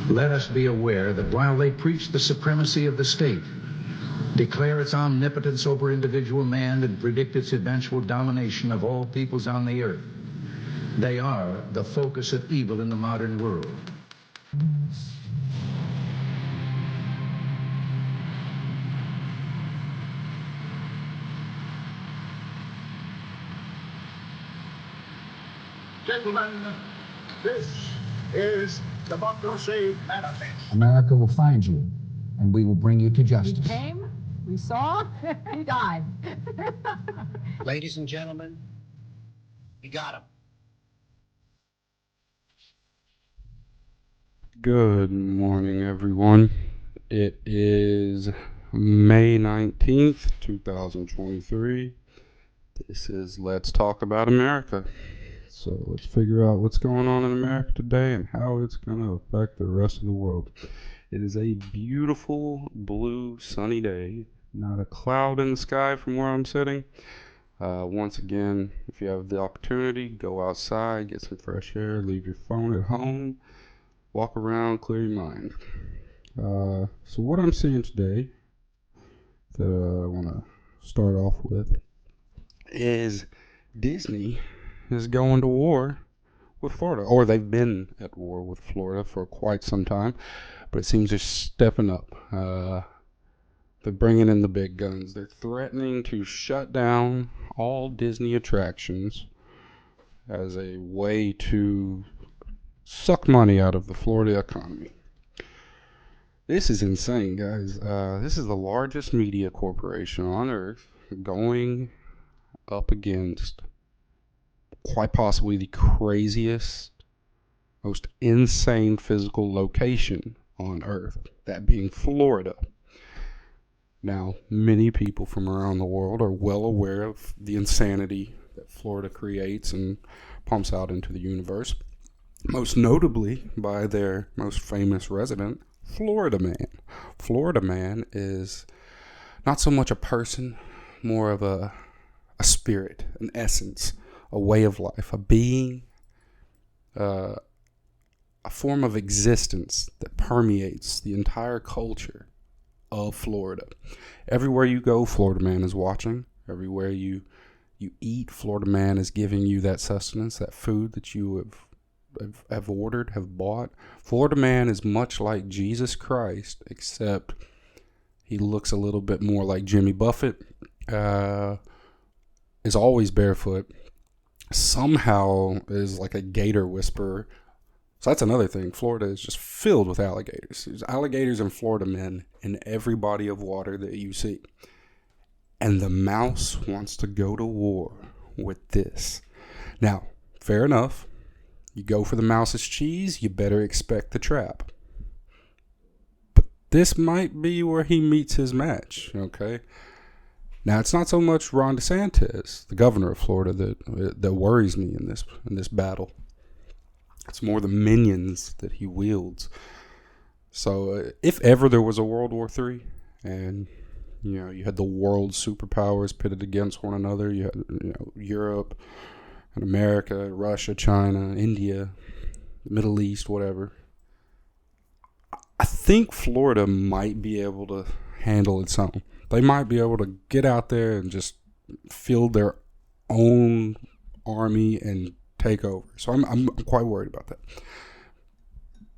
Let us be aware that while they preach the supremacy of the state, declare its omnipotence over individual man, and predict its eventual domination of all peoples on the earth, they are the focus of evil in the modern world. Gentlemen, this is the Democracy Manifest. America will find you, and we will bring you to justice. We came, we saw, he died. Ladies and gentlemen, we got him. Good morning, everyone. It is May 19th, 2023. This is Let's Talk About America. So let's figure out what's going on in America today and how it's going to affect the rest of the world. It is a beautiful, blue, sunny day. Not a cloud in the sky from where I'm sitting. Once again, if you have the opportunity, go outside, get some fresh air, leave your phone at home, walk around, clear your mind. So what I'm seeing today that I want to start off with is Disney is going to war with Florida, or they've been at war with Florida for quite some time, but it seems they're stepping up. They're bringing in the big guns. They're threatening to shut down all Disney attractions as a way to suck money out of the Florida economy. This is insane, guys. This is the largest media corporation on earth going up against quite possibly the craziest, most insane physical location on earth, that being Florida. Now, many people from around the world are well aware of the insanity that Florida creates and pumps out into the universe, most notably by their most famous resident, Florida Man. Florida Man is not so much a person, more of a spirit, an essence, a way of life, a being, a form of existence that permeates the entire culture of Florida. Everywhere you go, Florida Man is watching. Everywhere you eat, Florida Man is giving you that sustenance, that food that you have ordered, have bought. Florida Man is much like Jesus Christ, except he looks a little bit more like Jimmy Buffett. Is always barefoot. Somehow is like a gator whisperer. So that's another thing. Florida is just filled with alligators. There's alligators and Florida men in every body of water that you see. And the mouse wants to go to war with this. Now, fair enough. You go for the mouse's cheese, you better expect the trap. But this might be where he meets his match, okay? Now, it's not so much Ron Desantis, the governor of Florida, that worries me in this battle. It's more the minions that he wields. So, if ever there was a World War III, and you had the world superpowers pitted against one another, you had Europe and America, Russia, China, India, the Middle East, whatever. I think Florida might be able to handle its own. They might be able to get out there and just field their own army and take over. So I'm quite worried about that.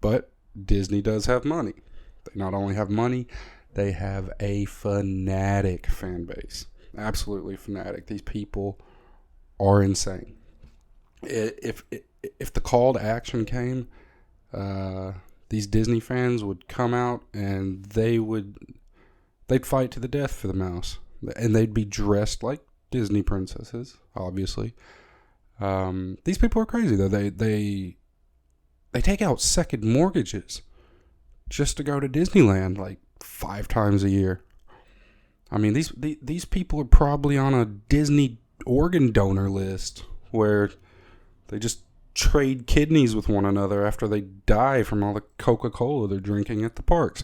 But Disney does have money. They not only have money, they have a fanatic fan base. Absolutely fanatic. These people are insane. If the call to action came, these Disney fans would come out and they'd fight to the death for the mouse, and they'd be dressed like Disney princesses, obviously. These people are crazy, though. They take out second mortgages just to go to Disneyland like 5 times a year. I mean, these people are probably on a Disney organ donor list where they just trade kidneys with one another after they die from all the Coca-Cola they're drinking at the parks.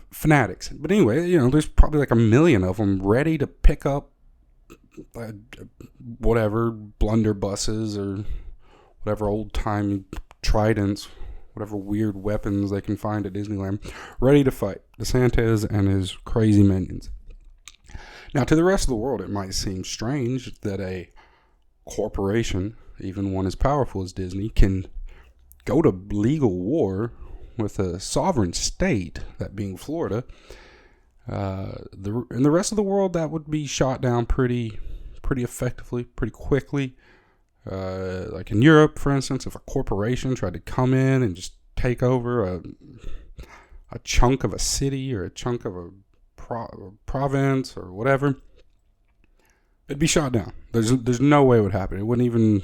Fanatics. But anyway, there's probably like 1 million of them ready to pick up whatever blunderbusses or whatever old-time tridents, whatever weird weapons they can find at Disneyland, ready to fight DeSantis and his crazy minions. Now, to the rest of the world, it might seem strange that a corporation, even one as powerful as Disney, can go to legal war with a sovereign state, that being Florida. In the rest of the world, that would be shot down pretty effectively, pretty quickly. Like in Europe, for instance, if a corporation tried to come in and just take over a chunk of a city or a chunk of a province or whatever, it'd be shot down. There's no way it would happen. It wouldn't even...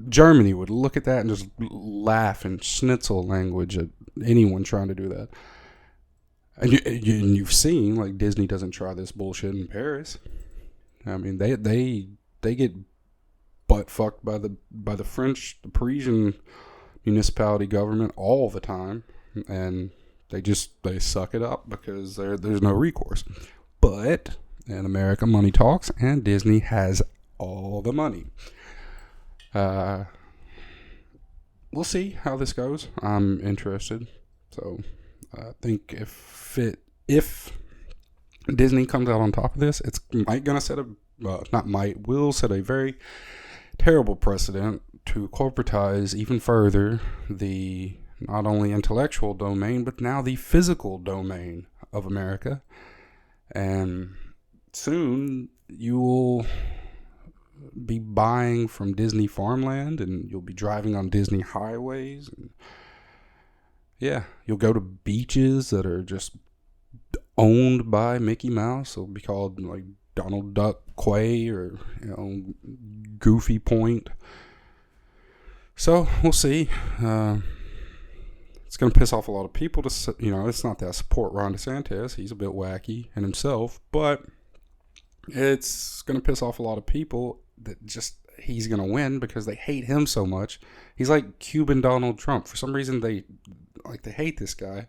Germany would look at that and just laugh in schnitzel language at anyone trying to do that. And you've seen, like, Disney doesn't try this bullshit in Paris. I mean, they get butt fucked by the French, the Parisian municipality government all the time, and they suck it up because there's no recourse. But in America, money talks, and Disney has all the money. We'll see how this goes. I'm interested. So I think if Disney comes out on top of this, it's will set a very terrible precedent to corporatize even further the not only intellectual domain, but now the physical domain of America. And soon you will be buying from Disney farmland, and you'll be driving on Disney highways, and you'll go to beaches that are just owned by Mickey Mouse. It'll be called like Donald Duck Quay or Goofy Point. So we'll see. It's going to piss off a lot of people it's not that I support Ron DeSantis. He's a bit wacky in himself, but it's going to piss off a lot of people that he's going to win because they hate him so much. He's like Cuban Donald Trump. For some reason, they hate this guy.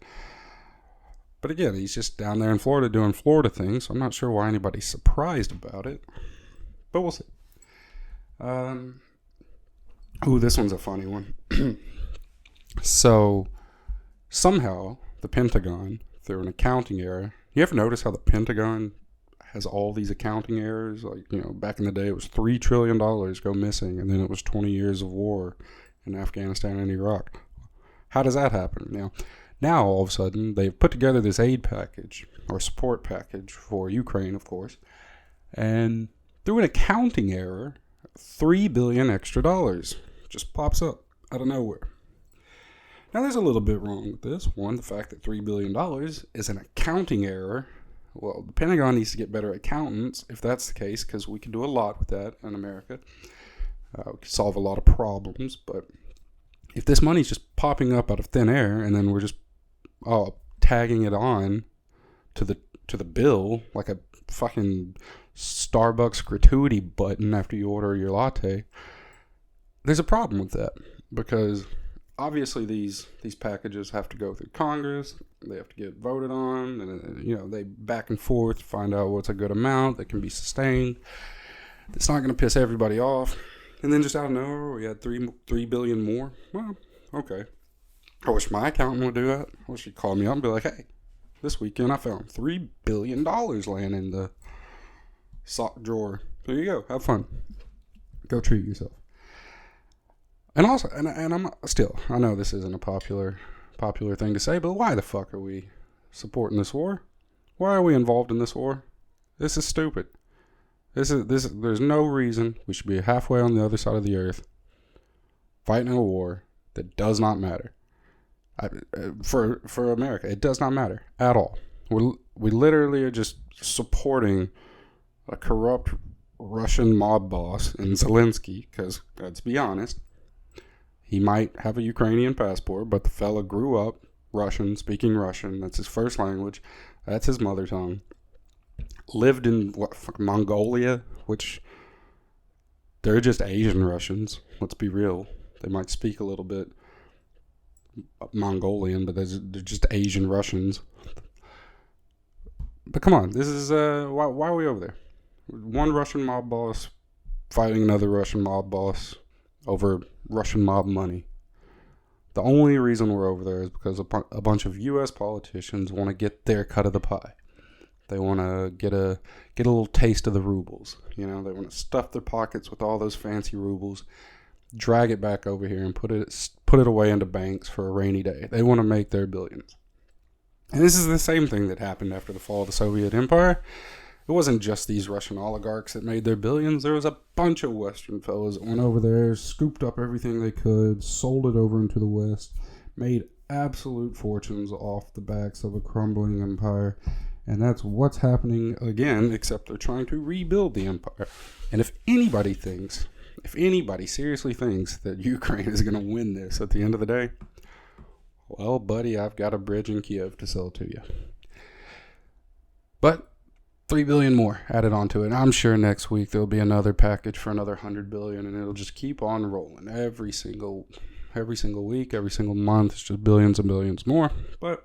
But again, he's just down there in Florida doing Florida things, so I'm not sure why anybody's surprised about it. But we'll see. This one's a funny one. So, somehow, the Pentagon, through an accounting error... You ever notice how the Pentagon has all these accounting errors? Like, back in the day, it was $3 trillion go missing, and then it was 20 years of war in Afghanistan and Iraq. How does that happen? Now, all of a sudden, they've put together this aid package, or support package for Ukraine, of course, and through an accounting error, $3 billion extra dollars just pops up out of nowhere. Now, there's a little bit wrong with this. One, the fact that $3 billion is an accounting error. Well, the Pentagon needs to get better accountants, if that's the case, because we can do a lot with that in America. We can solve a lot of problems, but if this money's just popping up out of thin air, and then we're just tagging it on to the bill like a fucking Starbucks gratuity button after you order your latte, there's a problem with that, because obviously these packages have to go through Congress. They have to get voted on, and they back and forth to find out what's a good amount that can be sustained. It's not going to piss everybody off. And then just out of nowhere, we had $3 billion more. Well, okay. I wish my accountant would do that. I wish he'd call me up and be like, hey, this weekend I found $3 billion laying in the sock drawer. There you go. Have fun. Go treat yourself. And also, and I'm still, I know this isn't a popular thing to say, but why the fuck are we supporting this war? Why are we involved in this war? This is stupid. There's no reason we should be halfway on the other side of the earth fighting a war that does not matter. For America, it does not matter at all. We literally are just supporting a corrupt Russian mob boss in Zelensky, because let's be honest, he might have a Ukrainian passport, but the fella grew up Russian, speaking Russian. That's his first language. That's his mother tongue. Lived in Mongolia, which they're just Asian Russians. Let's be real. They might speak a little bit Mongolian, but they're just Asian Russians. But come on, this is why are we over there? One Russian mob boss fighting another Russian mob boss over Russian mob money. The only reason we're over there is because a bunch of U.S. politicians want to get their cut of the pie. They want to get a little taste of the rubles. They want to stuff their pockets with all those fancy rubles, drag it back over here, and put it away into banks for a rainy day. They want to make their billions. And this is the same thing that happened after the fall of the Soviet Empire. It wasn't just these Russian oligarchs that made their billions. There was a bunch of Western fellas that went over there, scooped up everything they could, sold it over into the West, made absolute fortunes off the backs of a crumbling empire. And that's what's happening again, except they're trying to rebuild the empire. And if anybody seriously thinks that Ukraine is going to win this at the end of the day, well, buddy, I've got a bridge in Kiev to sell to you. But $3 billion more added onto it. And I'm sure next week there'll be another package for another $100 billion, and it'll just keep on rolling every single week, every single month. It's just billions and billions more. But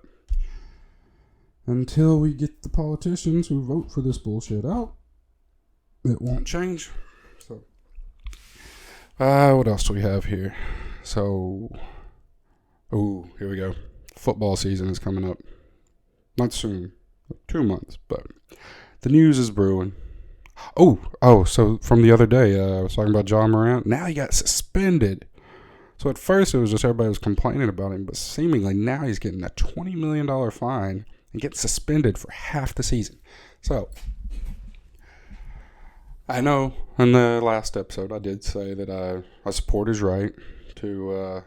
until we get the politicians who vote for this bullshit out, it won't change. So, what else do we have here? So, here we go. Football season is coming up. Not soon. 2 months, but the news is brewing. So from the other day, I was talking about John Morant. Now he got suspended. So at first it was just everybody was complaining about him, but seemingly now he's getting a $20 million fine and gets suspended for half the season. So I know in the last episode I did say that I support his right to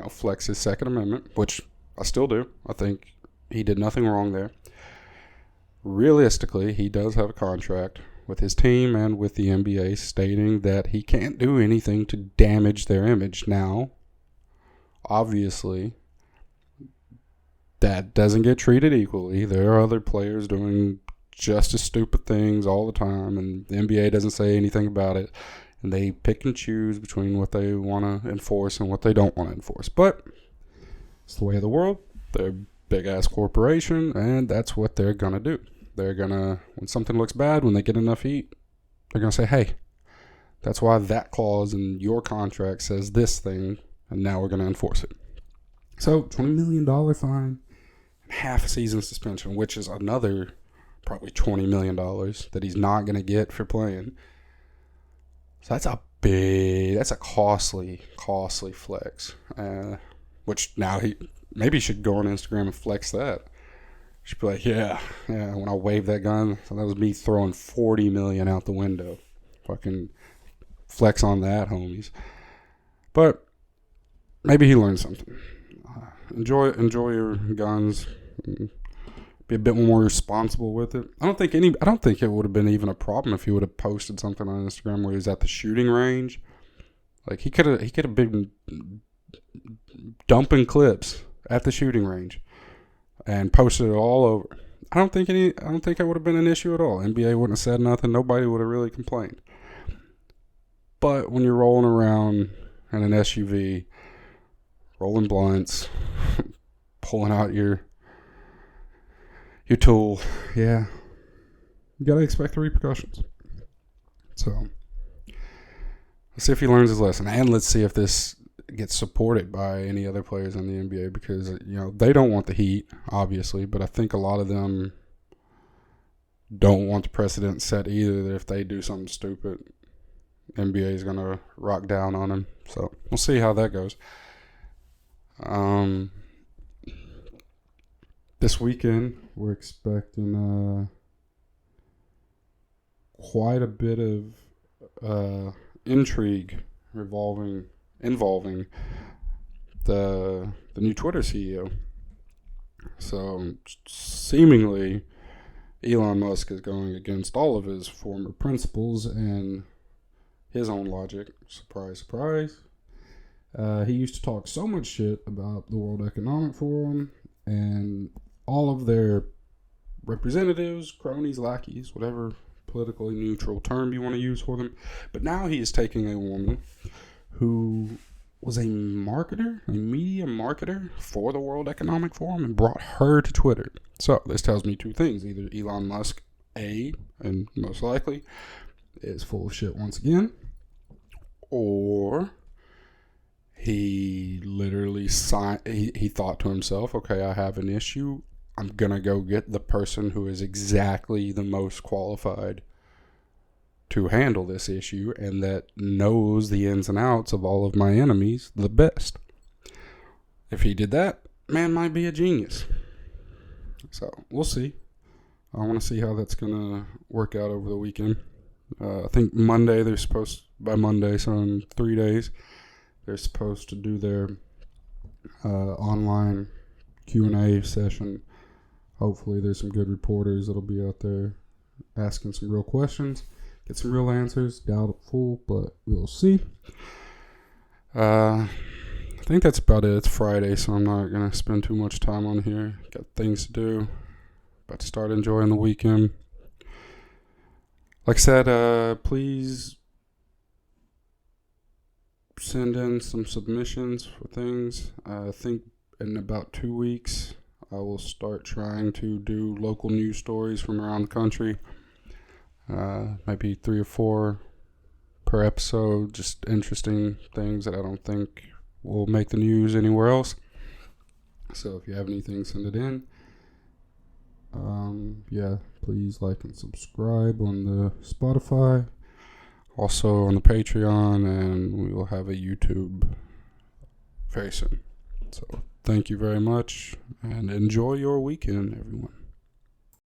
flex his Second Amendment, which I still do. I think he did nothing wrong there. Realistically, he does have a contract with his team and with the NBA stating that he can't do anything to damage their image. Now, obviously, that doesn't get treated equally. There are other players doing just as stupid things all the time, and the NBA doesn't say anything about it. And they pick and choose between what they want to enforce and what they don't want to enforce. But it's the way of the world. They're a big-ass corporation, and that's what they're going to do. They're going to, when something looks bad, when they get enough heat, they're going to say, hey, that's why that clause in your contract says this thing, and now we're going to enforce it. So, $20 million fine, and half a season suspension, which is another probably $20 million that he's not going to get for playing. So that's a costly flex. Which now maybe he should go on Instagram and flex that. He should be like, yeah, when I waved that gun, so that was me throwing $40 million out the window. Fucking flex on that, homies. But maybe he learned something. Enjoy your guns. Be a bit more responsible with it. I don't think it would have been even a problem if he would have posted something on Instagram where he was at the shooting range. Like he could have been dumping clips at the shooting range and posted it all over. I don't think it would have been an issue at all. NBA wouldn't have said nothing. Nobody would have really complained. But when you're rolling around in an SUV, rolling blunts, pulling out your tool, yeah, you gotta expect the repercussions. So let's see if he learns his lesson, and let's see if this gets supported by any other players in the NBA, because they don't want the heat, obviously, but I think a lot of them don't want the precedent set either, that if they do something stupid, NBA is gonna rock down on them. So we'll see how that goes. This weekend we're expecting quite a bit of intrigue involving the new Twitter CEO. So seemingly Elon Musk is going against all of his former principles and his own logic. Surprise, surprise. He used to talk so much shit about the World Economic Forum and all of their representatives, cronies, lackeys, whatever politically neutral term you want to use for them. But now he is taking a woman who was a media marketer for the World Economic Forum, and brought her to Twitter. So this tells me two things. Either Elon Musk, and most likely, is full of shit once again, or He literally he thought to himself, okay, I have an issue. I'm going to go get the person who is exactly the most qualified to handle this issue and that knows the ins and outs of all of my enemies the best. If he did that, man might be a genius. So we'll see. I want to see how that's going to work out over the weekend. I think Monday, by Monday, so in 3 days, they're supposed to do their online Q&A session. Hopefully there's some good reporters that'll be out there asking some real questions, get some real answers. Doubtful, but we'll see. I think that's about it. It's Friday, so I'm not going to spend too much time on here. Got things to do. About to start enjoying the weekend. Like I said, please send in some submissions for things. I think in about 2 weeks, I will start trying to do local news stories from around the country. Maybe 3 or 4 per episode. Just interesting things that I don't think will make the news anywhere else. So if you have anything, send it in. Please like and subscribe on the Spotify. Also on the Patreon, and we will have a YouTube very soon. So thank you very much, and enjoy your weekend, everyone.